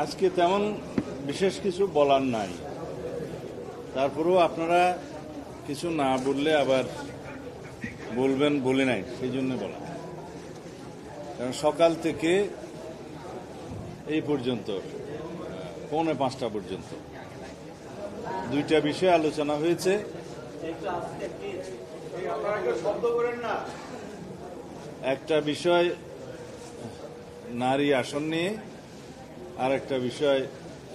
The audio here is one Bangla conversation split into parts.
আজকে তেমন বিশেষ কিছু বলার নাই, তারপরেও আপনারা কিছু না বললে আবার বলবেন বলে নাই, সেই জন্য বলা। কারণ সকাল থেকে এই পর্যন্ত 4:45 পর্যন্ত দুইটা বিষয় আলোচনা হয়েছে। একটা বিষয় নারী আসন নিয়ে, আর একটা বিষয়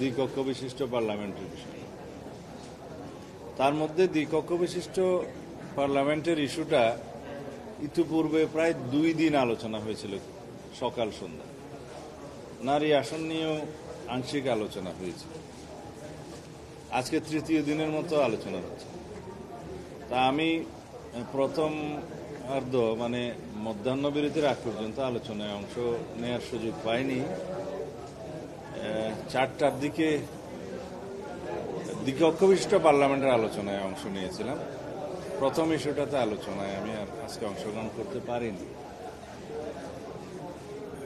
দ্বিকক্ষ বিশিষ্ট পার্লামেন্টের বিষয়। তার মধ্যে দ্বিকক্ষ বিশিষ্ট পার্লামেন্টের ইস্যুটা ইতিপূর্বে প্রায় 2 দিন আলোচনা হয়েছিল, সকাল সন্ধ্যা। নারী আসন নিয়েও আংশিক আলোচনা হয়েছে। আজকে তৃতীয় দিনের মতো আলোচনা হচ্ছে। তা আমি প্রথম মানে মধ্যাহ্ন বিরতির আগ পর্যন্ত আলোচনায় অংশ নেওয়ার সুযোগ পাইনি। 4টার দিকে দ্বিকক্ষ বিশিষ্ট পার্লামেন্টের আলোচনায় অংশ নিয়েছিলাম। প্রথম ইস্যুটাতে আলোচনায় আমি আর আজকে অংশগ্রহণ করতে পারিনি।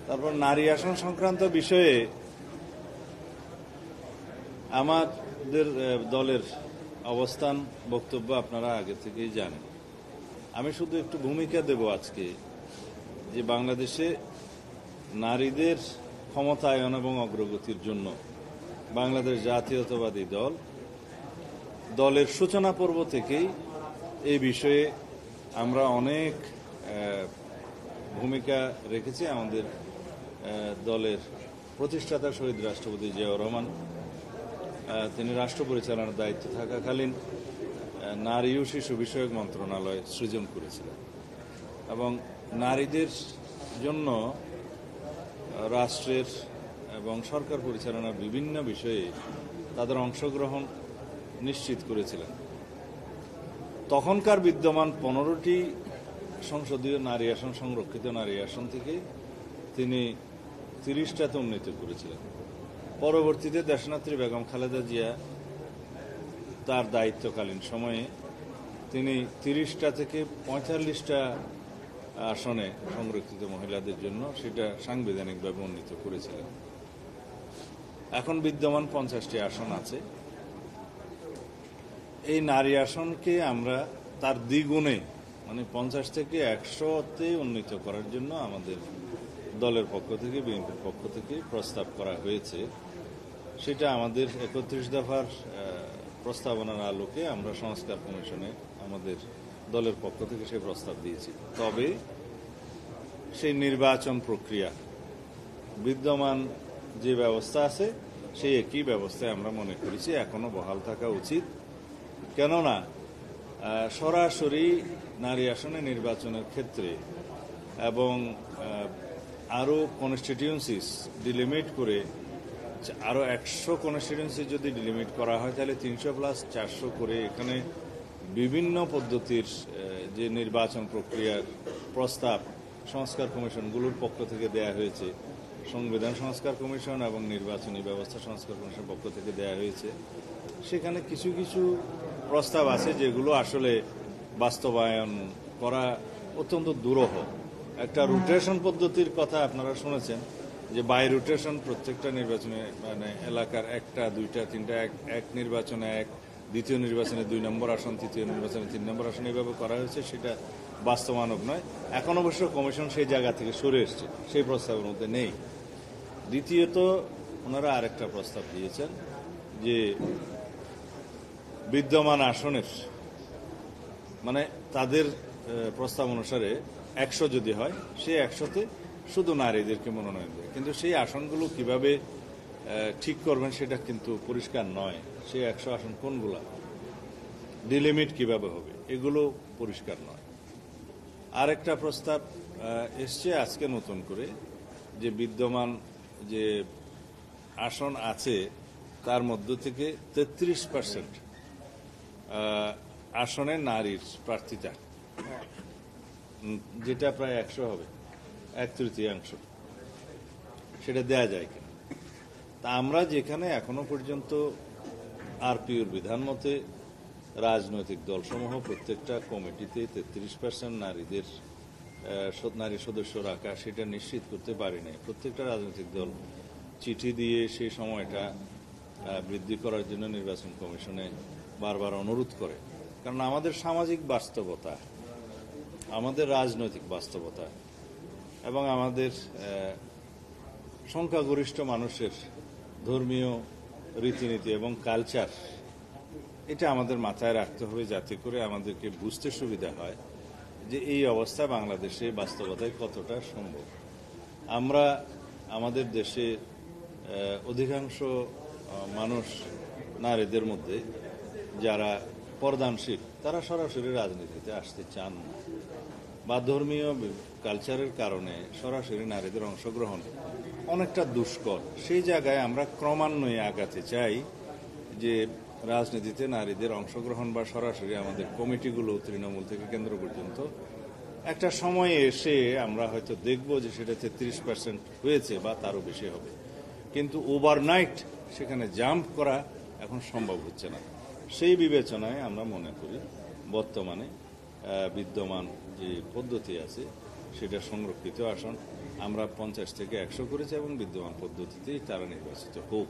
তারপর নারী আসন সংক্রান্ত বিষয়ে আমাদের দলের অবস্থান, বক্তব্য আপনারা আগে থেকেই জানেন। আমি শুধু একটু ভূমিকা দেব আজকে, যে বাংলাদেশে নারীদের ক্ষমতায়ন এবং অগ্রগতির জন্য বাংলাদেশ জাতীয়তাবাদী দলের সূচনা পর্ব থেকেই এই বিষয়ে আমরা অনেক ভূমিকা রেখেছি। আমাদের দলের প্রতিষ্ঠাতা শহীদ রাষ্ট্রপতি জিয়াউর রহমান, তিনি রাষ্ট্র পরিচালনার দায়িত্ব থাকাকালীন নারী ও শিশু বিষয়ক মন্ত্রণালয় সৃজন করেছিলেন এবং নারীদের জন্য রাষ্ট্রের এবং সরকার পরিচালনার বিভিন্ন বিষয়ে তাদের অংশগ্রহণ নিশ্চিত করেছিলেন। তখনকার বিদ্যমান 15টি সংসদীয় নারী আসন, সংরক্ষিত নারী আসন থেকে তিনি 30টাতে উন্নীত করেছিলেন। পরবর্তীতে দেশনেত্রী বেগম খালেদা জিয়া তার দায়িত্বকালীন সময়ে তিনি 30টা থেকে 45টা আসনে সংরক্ষিত মহিলাদের জন্য সেটা সাংবিধানিকভাবে উন্নীত করেছিলেন। এখন বিদ্যমান 50টি আসন আছে। এই নারী আসনকে আমরা তার দ্বিগুণে, মানে 50 থেকে 100তে উন্নীত করার জন্য আমাদের দলের পক্ষ থেকে, বিএনপির পক্ষ থেকে প্রস্তাব করা হয়েছে। সেটা আমাদের 31 দফার প্রস্তাবনার আলোকে আমরা সংস্কার কমিশনে আমাদের দলের পক্ষ থেকে সেই প্রস্তাব দিয়েছি। তবে সেই নির্বাচন প্রক্রিয়া বিদ্যমান যে ব্যবস্থা আছে সেই একই ব্যবস্থায় আমরা মনে করেছি এখনো বহাল থাকা উচিত। কেননা সরাসরি নারী আসনে নির্বাচনের ক্ষেত্রে এবং আরও কনস্টিটিউয়েন্সিস ডিলিমিট করে, আরও 100 কনস্টিটিউয়েন্সি যদি ডিলিমিট করা হয় তাহলে 300+400 করে এখানে বিভিন্ন পদ্ধতির যে নির্বাচন প্রক্রিয়ার প্রস্তাব সংস্কার কমিশনগুলোর পক্ষ থেকে দেয়া হয়েছে, সংবিধান সংস্কার কমিশন এবং নির্বাচনী ব্যবস্থা সংস্কার কমিশনের পক্ষ থেকে দেয়া হয়েছে। সেখানে কিছু কিছু প্রস্তাব আছে যেগুলো আসলে বাস্তবায়ন করা অত্যন্ত দুরূহ। একটা রোটেশন পদ্ধতির কথা আপনারা শুনেছেন, যে বাই রোটেশন প্রত্যেকটা নির্বাচনে, মানে এলাকার 1টা 2টা 3টা এক নির্বাচনে 1, দ্বিতীয় নির্বাচনে 2 নম্বর আসন, তৃতীয় নির্বাচনে 3 নম্বর আসন, এইভাবে করা হয়েছে। সেটা বাস্তবায়নক নয়। এখন অবশ্য কমিশন সেই জায়গা থেকে সরে এসছে, সেই প্রস্তাবের মধ্যে নেই। দ্বিতীয়ত ওনারা আরেকটা প্রস্তাব দিয়েছেন যে বিদ্যমান আসনের, মানে তাদের প্রস্তাব অনুসারে 100 যদি হয়, সেই 100তে শুধু নারীদেরকে মনোনয়ন দেয়। কিন্তু সেই আসনগুলো কিভাবে ঠিক করবেন সেটা কিন্তু পরিষ্কার নয়। সেই 100 আসন কোনগুলা, ডিলিমিট কিভাবে হবে, এগুলো পরিষ্কার নয়। আরেকটা প্রস্তাব এসছে আজকে নতুন করে, যে বিদ্যমান যে আসন আছে তার মধ্য থেকে 33% আসনে নারীর প্রার্থিতা, যেটা প্রায় 100 হবে, 1/3, সেটা দেয়া যায় কিনা। তা আমরা যেখানে এখনো পর্যন্ত আরপিওর বিধান মতে রাজনৈতিক দলসমূহ প্রত্যেকটা কমিটিতে 33% নারীদের নারী সদস্য রাখা সেটা নিশ্চিত করতে পারি নাই। প্রত্যেকটা রাজনৈতিক দল চিঠি দিয়ে সেই সময়টা বৃদ্ধি করার জন্য নির্বাচন কমিশনে বারবার অনুরোধ করে। কারণ আমাদের সামাজিক বাস্তবতা, আমাদের রাজনৈতিক বাস্তবতা এবং আমাদের সংখ্যাগরিষ্ঠ মানুষের ধর্মীয় রীতিনীতি এবং কালচার, এটা আমাদের মাথায় রাখতে হবে যাতে করে আমাদেরকে বুঝতে সুবিধা হয় যে এই অবস্থা বাংলাদেশে বাস্তবতায় কতটা সম্ভব। আমরা আমাদের দেশে অধিকাংশ মানুষ, নারীদের মধ্যে যারা পর্দানশীল, তারা সরাসরি রাজনীতিতে আসতে চান না, বা ধর্মীয় কালচারের কারণে সরাসরি নারীদের অংশগ্রহণ অনেকটা দুষ্কর। সেই জায়গায় আমরা ক্রমান্বয়ে আগাতে চাই যে রাজনীতিতে নারীদের অংশগ্রহণ বা সরাসরি আমাদের কমিটিগুলো তৃণমূল থেকে কেন্দ্র পর্যন্ত একটা সময়ে এসে আমরা হয়তো দেখব যে সেটা 33% হয়েছে বা তারও বেশি হবে, কিন্তু ওভারনাইট সেখানে জাম্প করা এখন সম্ভব হচ্ছে না। সেই বিবেচনায় আমরা মনে করি বর্তমানে বিদ্যমান যে পদ্ধতি আছে সেটা সংরক্ষিত আসন আমরা 50 থেকে 100 করেছি এবং বিদ্যমান পদ্ধতিতেই তারা নির্বাচিত হোক।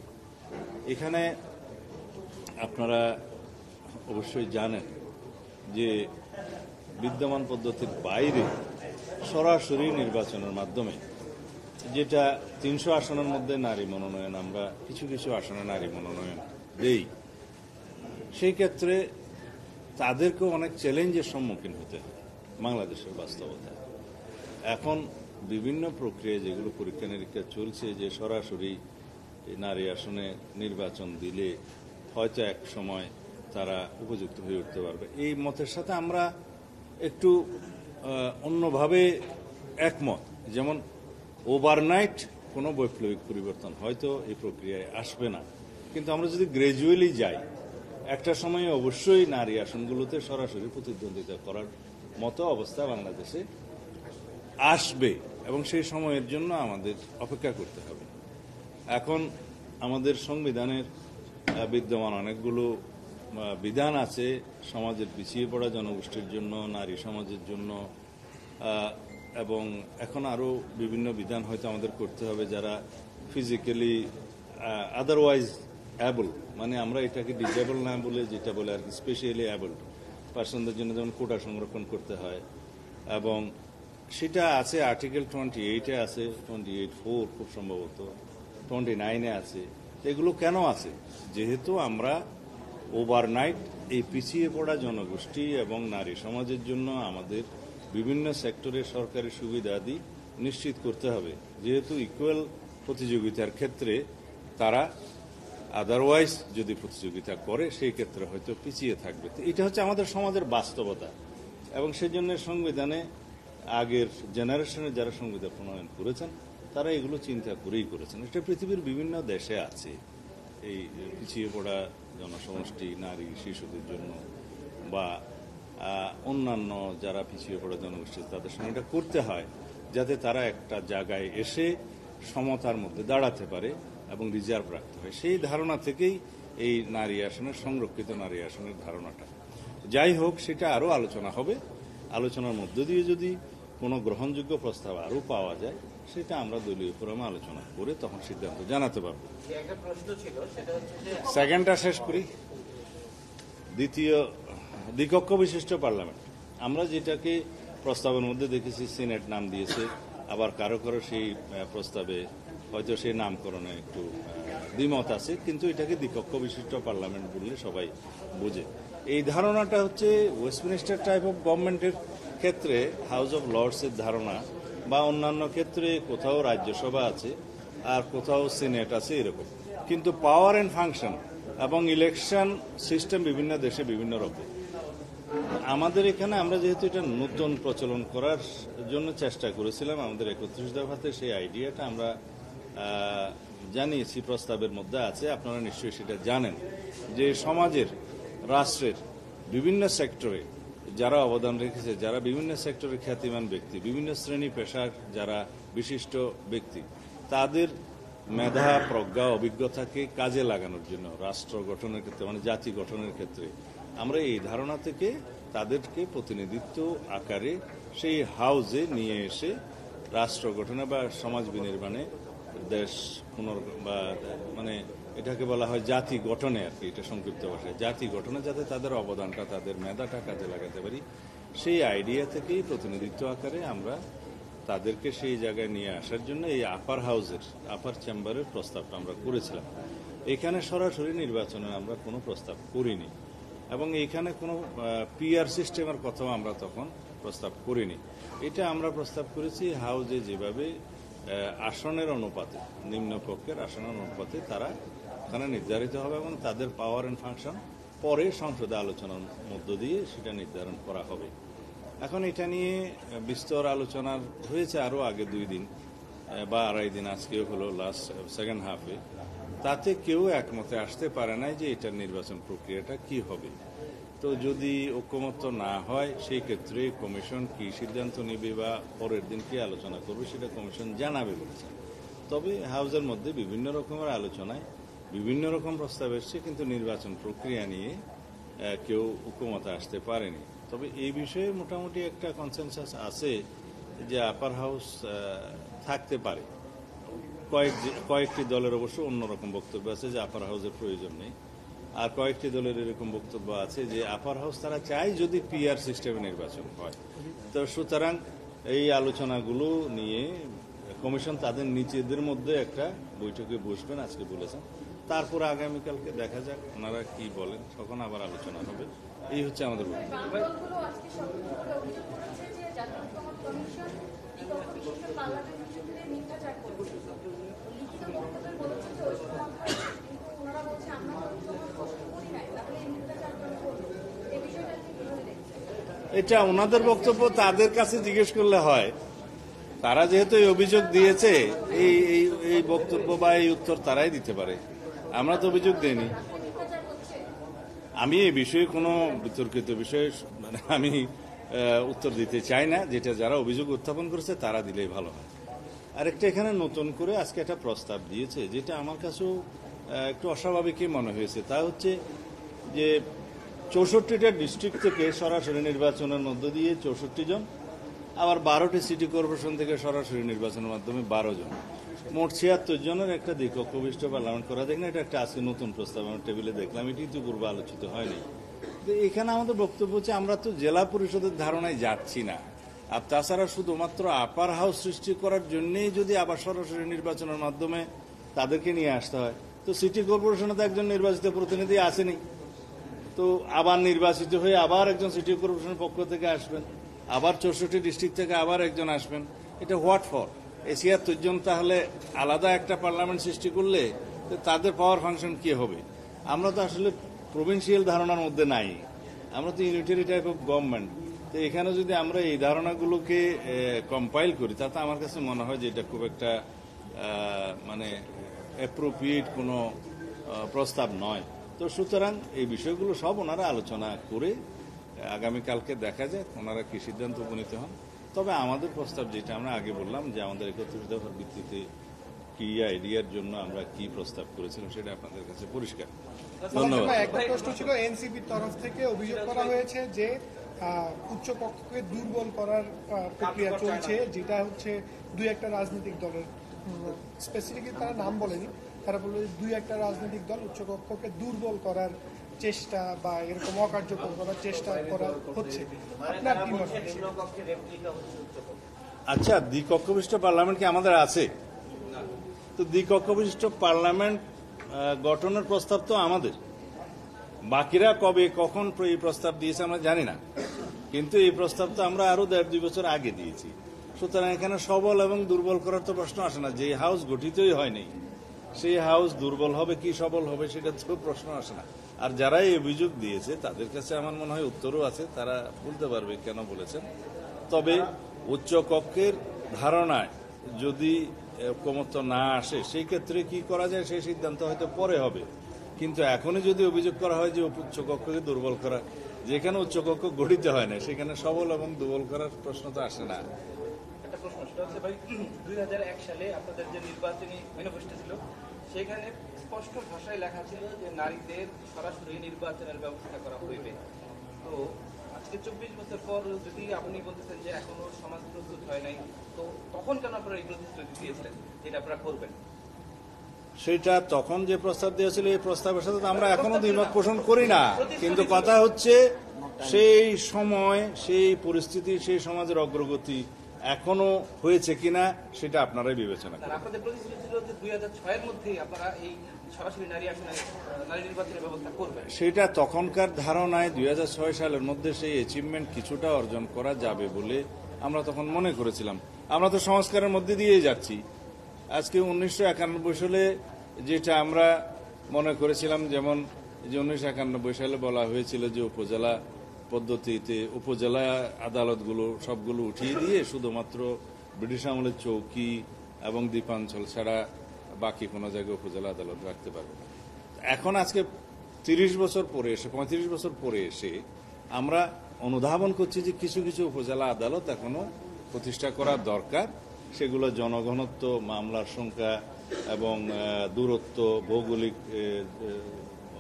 এখানে আপনারা অবশ্যই জানেন যে বিদ্যমান পদ্ধতির বাইরে সরাসরি নির্বাচনের মাধ্যমে, যেটা 300 আসনের মধ্যে নারী মনোনয়ন, আমরা কিছু কিছু আসনে নারী মনোনয়ন দেই, সেই ক্ষেত্রে তাদেরকেও অনেক চ্যালেঞ্জের সম্মুখীন হতে হয় বাংলাদেশের বাস্তবতা। এখন বিভিন্ন প্রক্রিয়া যেগুলো পরীক্ষা নিরীক্ষা চলছে, যে সরাসরি নারী আসনে নির্বাচন দিলে হয়তো এক সময় তারা উপযুক্ত হয়ে উঠতে পারবে, এই মতের সাথে আমরা একটু অন্যভাবে একমত। যেমন ওভারনাইট কোনো বৈপ্লবিক পরিবর্তন হয়তো এই প্রক্রিয়ায় আসবে না, কিন্তু আমরা যদি গ্র্যাজুয়ালি যাই, একটা সময় অবশ্যই নারী আসনগুলোতে সরাসরি প্রতিদ্বন্দ্বিতা করার মতো অবস্থা বাংলাদেশে আসবে এবং সেই সময়ের জন্য আমাদের অপেক্ষা করতে হবে। এখন আমাদের সংবিধানের বিদ্যমান অনেকগুলো বিধান আছে সমাজের পিছিয়ে পড়া জনগোষ্ঠীর জন্য, নারী সমাজের জন্য, এবং এখন আরও বিভিন্ন বিধান হয়তো আমাদের করতে হবে যারা ফিজিক্যালি আদারওয়াইজ অ্যাবল, মানে আমরা এটাকে ডিসেবল না বলে যেটা বলে আর কি স্পেশালি অ্যাবলড পার্সনদের জন্য যেমন কোটা সংরক্ষণ করতে হয়, এবং সেটা আছে আর্টিকেল 28-এ আছে, 28(4) খুব সম্ভবত 29-এ আছে। এগুলো কেন আছে? যেহেতু আমরা ওভারনাইট এই পিছিয়ে পড়া জনগোষ্ঠী এবং নারী সমাজের জন্য আমাদের বিভিন্ন সেক্টরে সরকারি সুবিধাদি নিশ্চিত করতে হবে, যেহেতু ইকুয়াল প্রতিযোগিতার ক্ষেত্রে তারা আদারওয়াইজ যদি প্রতিযোগিতা করে সেই ক্ষেত্রে হয়তো পিছিয়ে থাকবে। তো এটা হচ্ছে আমাদের সমাজের বাস্তবতা, এবং সেজন্য সংবিধানে আগের জেনারেশনের যারা সংবিধান প্রণয়ন করেছেন তারা এগুলো চিন্তা করেই করেছেন। এটা পৃথিবীর বিভিন্ন দেশে আছে, এই পিছিয়ে পড়া জনসমষ্টি, নারী শিশুদের জন্য বা অন্যান্য যারা পিছিয়ে পড়া জনগোষ্ঠী, তাদের সঙ্গে এটা করতে হয় যাতে তারা একটা জায়গায় এসে সমতার মধ্যে দাঁড়াতে পারে এবং রিজার্ভ রাখতে হয়। সেই ধারণা থেকেই এই নারী আসনের, সংরক্ষিত নারী আসনের ধারণাটা। যাই হোক, সেটা আরও আলোচনা হবে। আলোচনার মধ্য দিয়ে যদি কোনো গ্রহণযোগ্য প্রস্তাব আরও পাওয়া যায়, সেটা আমরা দলীয় ফোরামে আলোচনা করে তখন সিদ্ধান্ত জানাতে পারব। সেকেন্ডটা শেষ করি। দ্বিকক্ষ বিশিষ্ট পার্লামেন্ট, আমরা যেটাকে প্রস্তাবের মধ্যে দেখেছি সিনেট নাম দিয়েছে, আবার কারো কারো সেই প্রস্তাবে হয়তো সেই নামকরণে একটু দ্বিমত আছে, কিন্তু এটাকে দ্বিকক্ষ বিশিষ্ট পার্লামেন্ট বললে সবাই বোঝে। এই ধারণাটা হচ্ছে ওয়েস্টমিনিস্টার টাইপ অফ গভর্নমেন্টের ক্ষেত্রে হাউস অব লর্ডসের ধারণা, বা অন্যান্য ক্ষেত্রে কোথাও রাজ্যসভা আছে আর কোথাও সিনেট আছে, এরকম। কিন্তু পাওয়ার অ্যান্ড ফাংশন এবং ইলেকশন সিস্টেম বিভিন্ন দেশে বিভিন্ন রকম। আমাদের এখানে আমরা যেহেতু এটা নতুন প্রচলন করার জন্য চেষ্টা করেছিলাম, আমাদের 31 দফাতে সেই আইডিয়াটা আমরা জানিয়েছি, প্রস্তাবের মধ্যে আছে। আপনারা নিশ্চয়ই সেটা জানেন যে সমাজের, রাষ্ট্রের বিভিন্ন সেক্টরে যারা অবদান রেখেছে, যারা বিভিন্ন সেক্টরে খ্যাতিমান ব্যক্তি, বিভিন্ন শ্রেণী পেশার যারা বিশিষ্ট ব্যক্তি, তাদের মেধা, প্রজ্ঞা, অভিজ্ঞতাকে কাজে লাগানোর জন্য রাষ্ট্র গঠনের ক্ষেত্রে, মানে জাতি গঠনের ক্ষেত্রে আমরা এই ধারণা থেকে তাদেরকে প্রতিনিধিত্ব আকারে সেই হাউজে নিয়ে এসে রাষ্ট্র গঠনে বা সমাজ বিনির্মাণে দেশ বা মানে এটাকে বলা হয় জাতি গঠনে আর কি, এটা সংক্ষিপ্ত ভাষায় জাতি গঠনে যাতে তাদের অবদানটা, তাদের মেধাটা কাজে লাগাতে পারি, সেই আইডিয়া থেকেই প্রতিনিধিত্ব আকারে আমরা তাদেরকে সেই জায়গায় নিয়ে আসার জন্য এই আপার চেম্বারের প্রস্তাবটা আমরা করেছিলাম। এখানে সরাসরি নির্বাচনের আমরা কোনো প্রস্তাব করিনি এবং এইখানে কোনো পিআর সিস্টেমের কথাও আমরা তখন প্রস্তাব করিনি। এটা আমরা প্রস্তাব করেছি হাউজে যেভাবে আসনের অনুপাতে, নিম্নপক্ষের আসনের অনুপাতে তারা ওখানে নির্ধারিত হবে এবং তাদের পাওয়ার অ্যান্ড ফাংশন পরে সংসদে আলোচনার মধ্য দিয়ে সেটা নির্ধারণ করা হবে। এখন এটা নিয়ে বিস্তর আলোচনা হয়েছে আরও আগে 2 দিন বা 2.5 দিন, আজকেও হলো লাস্ট সেকেন্ড হাফে। তাতে কেউ একমতে আসতে পারে নাই যে এটার নির্বাচন প্রক্রিয়াটা কি হবে। তো যদি ঐকমত্য না হয় সেই ক্ষেত্রে কমিশন কি সিদ্ধান্ত নেবে বা পরের দিন কি আলোচনা করবে সেটা কমিশন জানাবে বলেছে। তবে হাউজের মধ্যে বিভিন্ন রকমের আলোচনায় বিভিন্ন রকম প্রস্তাব এসছে, কিন্তু নির্বাচন প্রক্রিয়া নিয়ে কেউ ঐকমতে আসতে পারেনি। তবে এই বিষয়ে মোটামুটি একটা কনসেনসাস আছে যে আপার হাউস থাকতে পারে। কয়েকটি দলের অবশ্য অন্যরকম বক্তব্য আছে যে আপার হাউসের প্রয়োজন নেই, আর কয়েকটি দলের এরকম বক্তব্য আছে যে আপার হাউস তারা চায় যদি পিআর সিস্টেমে নির্বাচন হয়। তো সুতরাং এই আলোচনাগুলো নিয়ে কমিশন তাদের নিজেদের মধ্যে একটা বৈঠকে বসবেন আজকে বলেছেন। তারপর আগামীকালকে দেখা যাক ওনারা কি বলেন, তখন আবার আলোচনা হবে। এই হচ্ছে আমাদের এটা ওনাদের বক্তব্য, তাদের কাছে জিজ্ঞেস করলে হয়। তারা যেহেতু এই অভিযোগ দিয়েছে, এই বক্তব্য বা এই উত্তর তারাই দিতে পারে, আমরা তো অভিযোগ দিইনি। আমি এই বিষয়ে কোনো বিতর্কিত বিষয়ে আমি উত্তর দিতে চাই না। যেটা যারা অভিযোগ উত্থাপন করেছে তারা দিলেই ভালো হয়। আরেকটা এখানে নতুন করে আজকে একটা প্রস্তাব দিয়েছে, যেটা আমার কাছেও একটু অস্বাভাবিকই মনে হয়েছে। তা হচ্ছে যে 64টা ডিস্ট্রিক্ট থেকে সরাসরি নির্বাচনের মধ্য দিয়ে 64 জন, আবার 12টি সিটি কর্পোরেশন থেকে সরাসরি নির্বাচনের মাধ্যমে 12 জন, মোট 76 জনের একটা দ্বিকক্ষবিষ্ট পার্লামেন্ট করা। দেখেন এটা একটা আজকে নতুন প্রস্তাব আমার টেবিলে দেখলাম, এটি তো পূর্বে আলোচিত হয়নি। তো এখানে আমাদের বক্তব্য হচ্ছে আমরা তো জেলা পরিষদের ধারণায় যাচ্ছি না। আর তাছাড়া শুধুমাত্র আপার হাউস সৃষ্টি করার জন্যই যদি আবার সরাসরি নির্বাচনের মাধ্যমে তাদেরকে নিয়ে আসতে হয়, তো সিটি কর্পোরেশনে তো একজন নির্বাচিত প্রতিনিধি আসেনি, তো আবার নির্বাচিত হয়ে আবার একজন সিটি কর্পোরেশনের পক্ষ থেকে আসবেন, আবার 64 ডিস্ট্রিক্ট থেকে আবার একজন আসবেন। এটা হোয়াট ফর? 76 জন তাহলে আলাদা একটা পার্লামেন্ট সৃষ্টি করলে তাদের পাওয়ার ফাংশন কি হবে? আমরা তো আসলে প্রভিন্সিয়াল ধারণার মধ্যে নাই, আমরা তো ইউনিটারি টাইপ অফ গভর্নমেন্ট। তো এখানে যদি আমরা এই ধারণাগুলোকে কম্পাইল করি, তাতে আমার কাছে মনে হয় যে এটা খুব একটা মানে অ্যাপ্রোপ্রিয়েট কোনো প্রস্তাব নয়। তো সুতরাং এই বিষয়গুলো সব ওনারা আলোচনা করে আগামীকালকে দেখা যায় ওনারা কি সিদ্ধান্ত উপনীত হন। তবে আমাদের প্রস্তাব যেটা আমরা আগে বললাম যে আমাদের 31 দফার ভিত্তিতে কি আইডিয়ার জন্য আমরা কি প্রস্তাব করেছিলাম সেটা আপনাদের কাছে পরিষ্কার। ধন্যবাদ। একটা প্রশ্ন ছিল, এনসিপির তরফ থেকে অভিযোগ করা হয়েছে যে উচ্চকক্ষকে দুর্বল করার প্রক্রিয়া চলছে, যেটা হচ্ছে 2-1টা রাজনৈতিক দলের, স্পেসিফিকলি তারা নাম বলেনি, তারা বলল 2-1টা রাজনৈতিক দল উচ্চকক্ষকে দুর্বল করার চেষ্টা বা এরকম অকার্যকর করার চেষ্টা করা হচ্ছে। আপনার কি মনে হয়? আচ্ছা, দ্বিকক্ষবিষ্ট পার্লামেন্ট কি আমাদের আছে? তো দ্বিকক্ষবিষ্ট পার্লামেন্ট গঠনের প্রস্তাব তো আমাদের। বাকিরা কবে কখন এই প্রস্তাব দিয়েছে আমরা জানি না, কিন্তু এই প্রস্তাব তো আমরা আরো 1.5-2 বছর আগে দিয়েছি। সুতরাং এখানে সবল এবং দুর্বল করার তো প্রশ্ন আসে না। যে হাউস গঠিতই হয়নি সেই হাউস দুর্বল হবে কি সবল হবে সেটা তো প্রশ্ন আসে না। আর যারা এই অভিযোগ দিয়েছে তাদের কাছে আমার মনে হয় উত্তরও আছে, তারা বলতে পারবে কেন বলেছেন। তবে উচ্চ কক্ষের ধারণায় যদি ঐকমত্য না আসে সেই ক্ষেত্রে কি করা যায় সেই সিদ্ধান্ত হয়তো পরে হবে। কিন্তু এখনই যদি অভিযোগ করা হয় যে উচ্চকক্ষকে দুর্বল করা, যেখানে উচ্চকক্ষ গঠিত হয় না সেখানে সবল এবং দুর্বল করার প্রশ্ন তো আসে না। একটা প্রশ্ন, সেটা হচ্ছে ভাই 2001 সালে আপনাদের যে নির্বাচনী ম্যানিফেস্টো ছিল সেখানে স্পষ্ট ভাষায় লেখা ছিল যে নারীদের সরাসরি নির্বাচনের ব্যবস্থা করা হইবে। তো আজকে 24 বছর পর যদি আপনি বলতেছেন যে এখনো সমাজ প্রস্তুত হয় নাই, তো তখন কেন আপনারা এগুলো প্রস্তুতি দিয়েছিলেন যেটা আপনারা করবেন? সেটা তখন যে প্রস্তাব দিয়েছিল এই প্রস্তাবের সাথে তো আমরা এখনো দ্বিমত পোষণ করি না, কিন্তু কথা হচ্ছে সেই সময় সেই পরিস্থিতি সেই সমাজের অগ্রগতি এখনো হয়েছে কিনা সেটা আপনারাই বিবেচনা করেন। আর আপনাদের প্রতিশ্রুতি ছিল যে 2006 এর মধ্যেই আপনারা এই সরাসরি নারী আসনে নারী নির্বাচনের ব্যবস্থা করবেন। সেটা তখনকার ধারণায় 2006 সালের মধ্যে সেই অ্যাচিভমেন্ট কিছুটা অর্জন করা যাবে বলে আমরা তখন মনে করেছিলাম। আমরা তো সংস্কারের মধ্যে দিয়েই যাচ্ছি। আজকে 1991 সালে যেটা আমরা মনে করেছিলাম, যেমন যে 1991 সালে বলা হয়েছিল যে উপজেলা পদ্ধতিতে উপজেলা আদালতগুলো সবগুলো উঠিয়ে দিয়ে শুধুমাত্র ব্রিটিশ আমলের চৌকি এবং দ্বীপাঞ্চল ছাড়া বাকি কোনো জায়গায় উপজেলা আদালত রাখতে পারবে না। এখন আজকে 30 বছর পরে এসে 35 বছর পরে এসে আমরা অনুধাবন করছি যে কিছু কিছু উপজেলা আদালত এখনো প্রতিষ্ঠা করা দরকার। সেগুলো জনঘনত্ব, মামলার সংখ্যা এবং দূরত্ব, ভৌগোলিক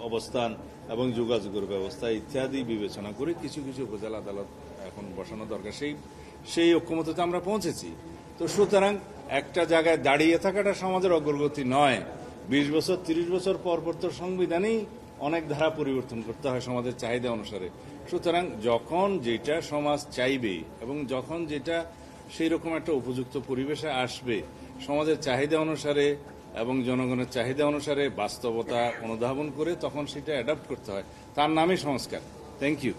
অবস্থান এবং যোগাযোগের ব্যবস্থা ইত্যাদি বিবেচনা করে কিছু কিছু উপজেলা আদালত এখন বসানো দরকার। সেই ঐক্যমত্যে আমরা পৌঁছেছি। তো সুতরাং একটা জায়গায় দাঁড়িয়ে থাকাটা সমাজের অগ্রগতি নয়। 20 বছর 30 বছর পর পর তো সংবিধানেই অনেক ধারা পরিবর্তন করতে হয় সমাজের চাহিদা অনুসারে। সুতরাং যখন যেটা সমাজ চাইবে এবং যখন যেটা সেই রকম একটা উপযুক্ত পরিবেশে আসবে সমাজের চাহিদা অনুসারে এবং জনগণের চাহিদা অনুসারে বাস্তবতা অনুধাবন করে তখন সেটা অ্যাডাপ্ট করতে হয়। তার নামই সংস্কার। Thank you.